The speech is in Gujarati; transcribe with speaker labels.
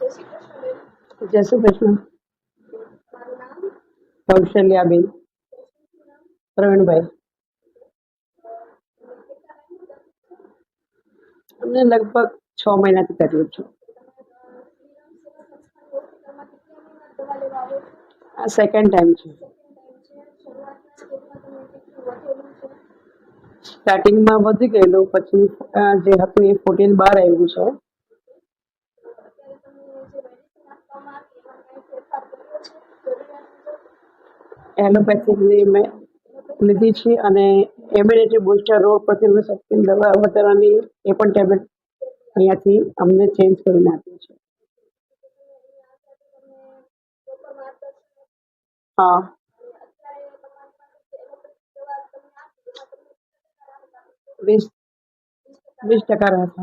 Speaker 1: જય શ્રી કૃષ્ણ. કૌશલ્યાબેન. પ્રવીણભાઈ. અમને લગભગ 6 મહિનાથી તકલીફ છે. આ સેકન્ડ ટાઈમ છે. સ્ટાર્ટિંગમાં વધી ગયેલું, પછી જે હતું એ 14 બહાર આવ્યું છે. એલોપેથિકની મેં લીધી છે અને ઇમ્યુનિટી બુસ્ટર રોગ પ્રતિરોધક શક્તિની દવા વધારવાની એ પણ ટેબ્લેટ અહીંયાથી અમને ચેન્જ કરીને આપી છે. હા. 20% રાહત.